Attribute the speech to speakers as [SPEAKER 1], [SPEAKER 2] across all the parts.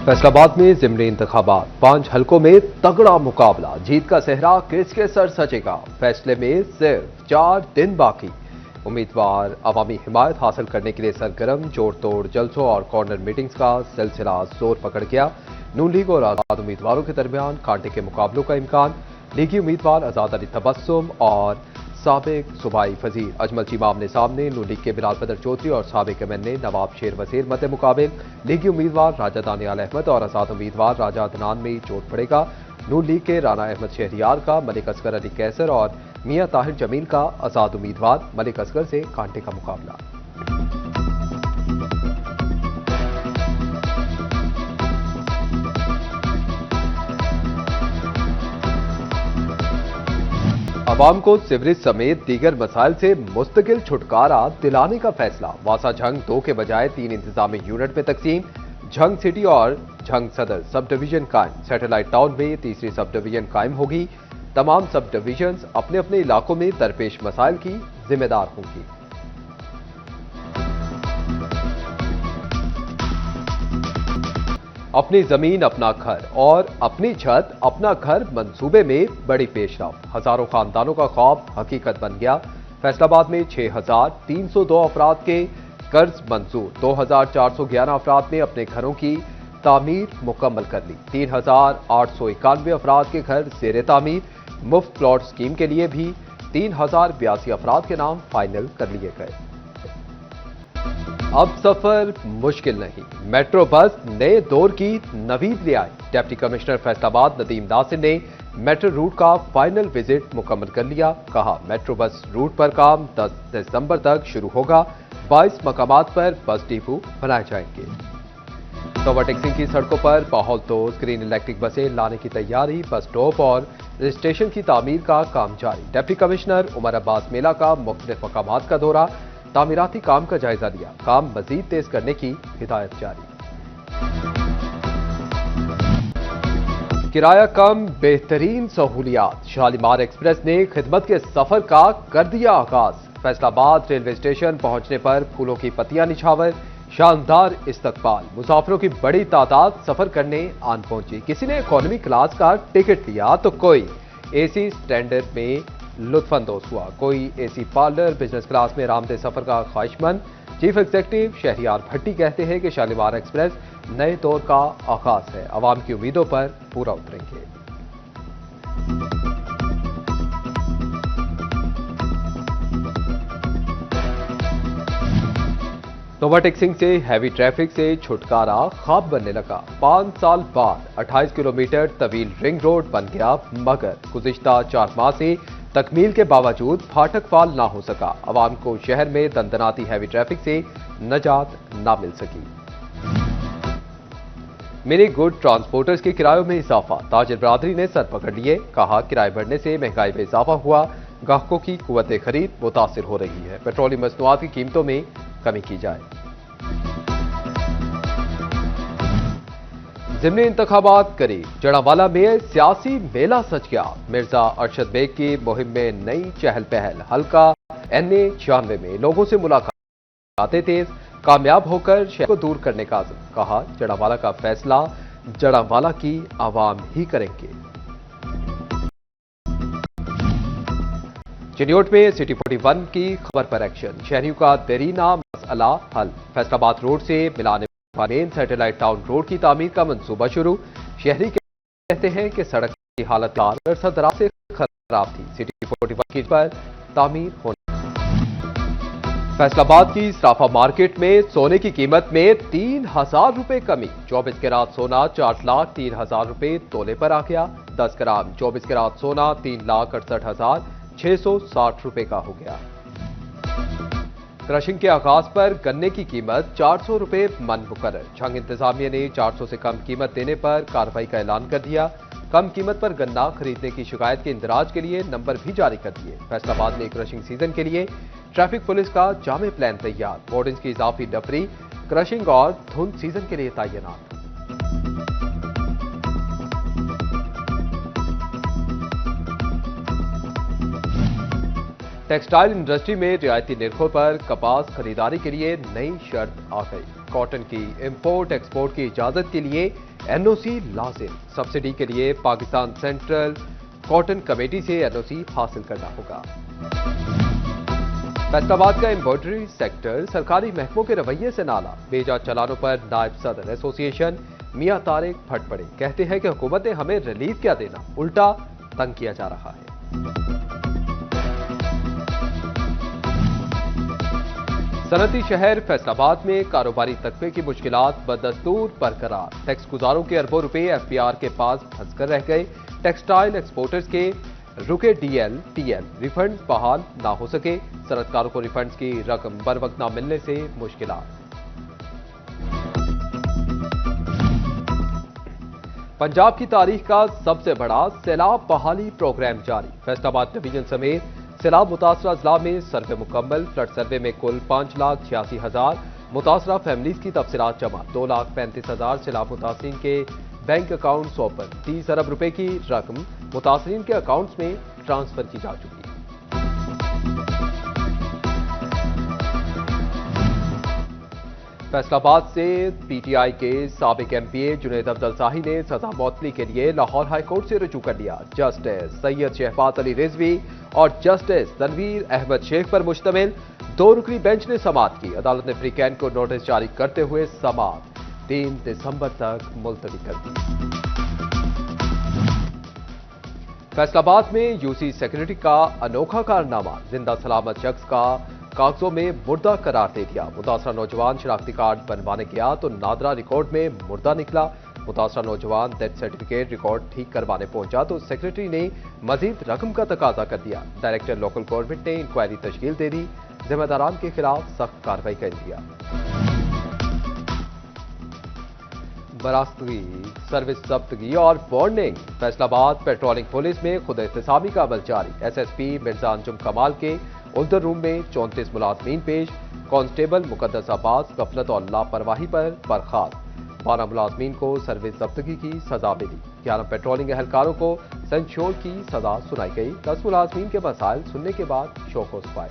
[SPEAKER 1] फैसलाबाद में ज़िमनी इंतखाबात 5 हलकों में तगड़ा मुकाबला, जीत का सेहरा किसके सर सजेगा? फैसले में सिर्फ 4 दिन बाकी। उम्मीदवार अवामी हिमायत हासिल करने के लिए सरगर्म, जोड़ तोड़ जलसों और कॉर्नर मीटिंग्स का सिलसिला जोर पकड़ गया। नून लीग और आजाद उम्मीदवारों के दरमियान कांटे के मुकाबलों का इम्कान। लीगी उम्मीदवार आजाद अली तबस्सुम और साबिक सूबाई वजीर अजमल चीमा आमने सामने। नून लीग के बिलाल बदर चौधरी और साबिक एमएनए नवाब शेर वजीर मद्दे मुकाबिल। लीगी उम्मीदवार राजा दानियाल अहमद और आजाद उम्मीदवार राजा अदनान में चोट पड़ेगा। नून लीग के राना अहमद शहरियार का मलिक असगर अली कैसर और मियां ताहिर जमील का आजाद उम्मीदवार मलिक असगर से कांटे का मुकाबला। अवाम को सिवरेज समेत दीगर मसाइल से मुस्तकिल छुटकारा दिलाने का फैसला। वासा झंग 2 के बजाय 3 इंतजामी यूनिट में तकसीम। झंग सिटी और झंग सदर सब डिवीजन कायम। सैटेलाइट टाउन में तीसरी सब डिवीजन कायम होगी। तमाम सब डिवीजन्स अपने अपने इलाकों में दरपेश मसाइल की जिम्मेदार होंगी। अपनी जमीन अपना घर और अपनी छत अपना घर मंसूबे में बड़ी पेशरफ। हजारों खानदानों का ख्वाब हकीकत बन गया। फैसलाबाद में 6,302 अफराद के कर्ज मंजूर। 2,411 अफराद ने अपने घरों की तामीर मुकम्मल कर ली। 3,891 अफराद के घर ज़ेरे तामीर। मुफ्त प्लॉट स्कीम के लिए भी 3,082 अफराद के नाम फाइनल कर लिए गए। अब सफर मुश्किल नहीं, मेट्रो बस नए दौर की नवीद ले आई। डिप्टी कमिश्नर फैसलाबाद नदीम नासिर ने मेट्रो रूट का फाइनल विजिट मुकम्मल कर लिया। कहा, मेट्रो बस रूट पर काम 10 दिसंबर तक शुरू होगा। 22 मकामात पर बस डिपो बनाए जाएंगे। ओवरटेक्सिंग की सड़कों पर माहौल तोड़ ग्रीन इलेक्ट्रिक बसें लाने की तैयारी। बस स्टॉप और रजिस्ट्रेशन की तामीर का काम जारी। डिप्टी कमिश्नर उमर अब्बास मेला का मुख्तलिफ मकामात का दौरा, तामीराती काम का जायजा लिया। काम मजीद तेज करने की हिदायत जारी। किराया कम, बेहतरीन सहूलियात। शालीमार एक्सप्रेस ने खिदमत के सफर का कर दिया आगाज। फैसलाबाद रेलवे स्टेशन पहुंचने पर फूलों की पत्तियां निछावर, शानदार इस्तकबाल। मुसाफिरों की बड़ी तादाद सफर करने आन पहुंची। किसी ने इकोनॉमी क्लास का टिकट लिया तो कोई एसी स्टैंडर्ड में लुत्फानंदोज हुआ। कोई एसी पार्लर बिजनेस क्लास में आरामदेह सफर का ख्वाहिशमंद। चीफ एग्जीक्यूटिव शहरियार भट्टी कहते हैं कि शालीमार एक्सप्रेस नए दौर का आगाज है। अवाम की उम्मीदों पर पूरा उतरेंगे। ओवरटेक्सिंग से हैवी ट्रैफिक से छुटकारा ख्वाब बनने लगा। 5 साल बाद 28 किलोमीटर तवील रिंग रोड बन गया, मगर गुज़िश्ता 4 माह से तकमील के बावजूद फाटक फाल ना हो सका। अवाम को शहर में दंदनाती हैवी ट्रैफिक से नजात ना मिल सकी। मिनी गुड ट्रांसपोर्टर्स के किरायों में इजाफा। ताजिर बरादरी ने सर पकड़ लिए। कहा, किराए बढ़ने से महंगाई में इजाफा हुआ, ग्राहकों की कुव्वत खरीद मुतासिर हो रही है। पेट्रोलियम मसनूआत की कीमतों में कमी की जाए। ज़िमनी इंतखाबात करीब, जड़ावाला में सियासी मेला सज गया। मिर्जा अरशद बेग की मुहिम में नई चहल पहल। हल्का NA 96 में लोगों से मुलाकातें तेज, कामयाब होकर शहर को दूर करने का आज़म। कहा, जड़ावाला का फैसला जड़ावाला की आवाम ही करेंगे। चिन्योट में सिटी 41 की खबर पर एक्शन। शहरियों का देरीना मसला हल। फैसलाबाद रोड से मिलाने मेन सैटेलाइट टाउन रोड की तामीर का मंसूबा शुरू। शहरी कहते हैं कि सड़क की हालत दराज से खराब थी। सिटी 41 की पर तामीर होने। फैसलाबाद की सराफा मार्केट में सोने की कीमत में 3,000 रुपए कमी। 24 कैरात सोना 4,03,000 रुपए तोले पर आ गया। 10 ग्राम 24 कैरात सोना 3,68,660 रुपए का हो गया। क्रशिंग के आगाज पर गन्ने की कीमत 400 रुपए मन मुकर्रर। झंग इंतजामिया ने 400 से कम कीमत देने पर कार्रवाई का ऐलान कर दिया। कम कीमत पर गन्ना खरीदने की शिकायत के इंदराज के लिए नंबर भी जारी कर दिए। फैसलाबाद में क्रशिंग सीजन के लिए ट्रैफिक पुलिस का जामे प्लान तैयार। बोर्डिंग्स की इजाफी डफरी, क्रशिंग और धुंध सीजन के लिए तैनात। टेक्सटाइल इंडस्ट्री में रियायती निर्खों पर कपास खरीदारी के लिए नई शर्त आ गई। कॉटन की इंपोर्ट एक्सपोर्ट की इजाजत के लिए एनओसी लाजिम। सब्सिडी के लिए पाकिस्तान सेंट्रल कॉटन कमेटी से एनओसी हासिल करना होगा। फैसलाबाद का एम्ब्रॉयडरी सेक्टर सरकारी महकमों के रवैये से नाला। बेजा चलानों पर नायब सदर एसोसिएशन मियां तारिक फट पड़े। कहते हैं कि हुकूमत ने हमें रिलीफ क्या देना, उल्टा तंग किया जा रहा है। सनती शहर फैसलाबाद में कारोबारी तबके की मुश्किलात बदस्तूर बरकरार। टैक्स गुजारों के अरबों रुपए एफपीआर के पास फंसकर रह गए। टेक्सटाइल एक्सपोर्टर्स के रुके डीएल, टीएल रिफंड बहाल ना हो सके। सनतकारों को रिफंड्स की रकम बर वक्त ना मिलने से मुश्किलात। पंजाब की तारीख का सबसे बड़ा सैलाब बहाली प्रोग्राम जारी। फैसलाबाद डिवीजन समेत सैलाब मुतासरा अजला में सर्वे मुकम्मल। फ्लड सर्वे में कुल 5,86,000 मुतासरा फैमिलीज की तफसीलात जमा। 2,35,000 सैलाब मुतासरीन के बैंक अकाउंट्स ओपन। 30 अरब रुपए की रकम मुतासरीन के अकाउंट्स में ट्रांसफर की जा चुकी है। फैसलाबाद से पीटीआई के साबिक एमपीए जुनैद अफजल शाही ने सजा मौतली के लिए लाहौर हाई कोर्ट से रुजू कर लिया। जस्टिस सैयद शहबाज अली रिजवी और जस्टिस तनवीर अहमद शेख पर मुश्तमिल 2 रुकनी बेंच ने समाअत की। अदालत ने फ्रीकैन को नोटिस जारी करते हुए समाअत 3 दिसंबर तक मुलतवी कर दी। फैसलाबाद में यूसी सेक्रेटरी का अनोखा कारनामा। जिंदा सलामत शख्स का कागजों में मुर्दा करार दे दिया। मुतासरा नौजवान शनाख्ती कार्ड बनवाने गया तो नादरा रिकॉर्ड में मुर्दा निकला। मुतासरा नौजवान डेथ सर्टिफिकेट रिकॉर्ड ठीक करवाने पहुंचा तो सेक्रेटरी ने मजीद रकम का तकाजा कर दिया। डायरेक्टर लोकल गवर्नमेंट ने इंक्वायरी तश्कील दे दी। जिम्मेदारान के खिलाफ सख्त कार्रवाई कर दिया। बरामदगी, सर्विस जब्तगी और वार्निंग। फैसलाबाद पेट्रोलिंग पुलिस में खुद एहतसामी का अमल जारी। एसएसपी मिर्जा अंजुम कमाल के उल्दर रूम में 34 मुलाजमीन पेश। कांस्टेबल मुकद्दस अब्बास गफलत और लापरवाही पर बर्खास्त। 12 मुलाजमीन को सर्विस जब्तगी की सजा मिली। 11 पेट्रोलिंग एहलकारों को संशोर की सजा सुनाई गई। 10 मुलाजमीन के मसाइल सुनने के बाद शोकोसफाई।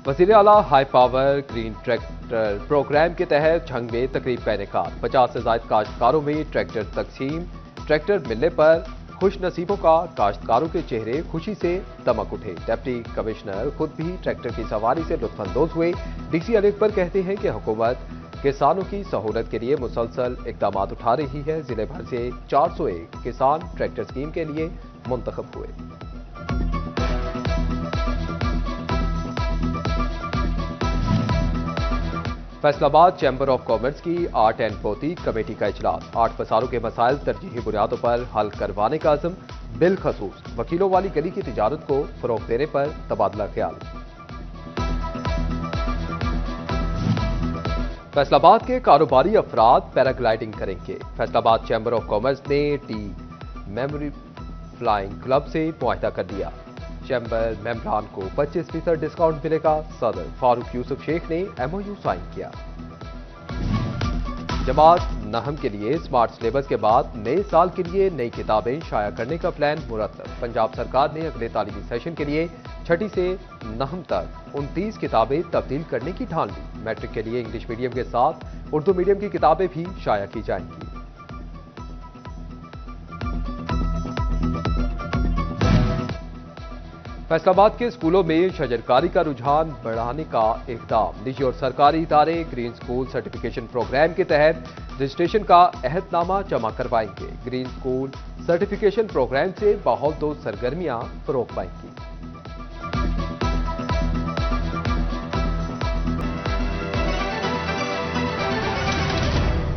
[SPEAKER 1] वज़ीर आला high power green tractor program के तहत झंग में तकरीब का इनेकाद। 50 से ज्यादा काश्तकारों में ट्रैक्टर तकसीम। ट्रैक्टर मिलने पर खुश नसीबों का काश्तकारों के चेहरे खुशी से दमक उठे। डिप्टी कमिश्नर खुद भी ट्रैक्टर की सवारी से लुत्फानंदोज हुए। डीसी अली अकबर कहते हैं कि हुकूमत किसानों की सहूलत के लिए मुसलसल इकदाम उठा रही है। जिले भर से 401 किसान ट्रैक्टर स्कीम के लिए मुंतखब हुए। फैसलाबाद चैम्बर ऑफ कॉमर्स की आर्ट एंड बौतीक कमेटी का इजलास। 8 पसारों के मसाइल तरजीही बुनियादों पर हल करवाने का अज़म। बिलखसूस वकीलों वाली गली की तिजारत को फरोग देने पर तबादला ख्याल। फैसलाबाद के कारोबारी अफराद पैराग्लाइडिंग करेंगे। फैसलाबाद चैम्बर ऑफ कॉमर्स ने टी मेमोरी फ्लाइंग क्लब से मुआहिदा कर दिया। चैम्बर मेंबरान को 25% डिस्काउंट मिलेगा। सदर फारूक यूसुफ शेख ने एमओयू साइन किया। जमात नहम के लिए स्मार्ट सिलेबस के बाद नए साल के लिए नई किताबें शाया करने का प्लान मुरतब। पंजाब सरकार ने अगले तालीमी सेशन के लिए 6ठी से 9वीं तक 29 किताबें तब्दील करने की ठान ली। मैट्रिक के लिए इंग्लिश मीडियम के साथ उर्दू मीडियम की किताबें भी शाया की जाएंगी। फैसलाबाद के स्कूलों में शजरकारी का रुझान बढ़ाने का इक़दाम। निजी और सरकारी इदारे ग्रीन स्कूल सर्टिफिकेशन प्रोग्राम के तहत रजिस्ट्रेशन का अहदनामा जमा करवाएंगे। ग्रीन स्कूल सर्टिफिकेशन प्रोग्राम से माहौल दोस्त सरगर्मियां फरोग पाएंगी।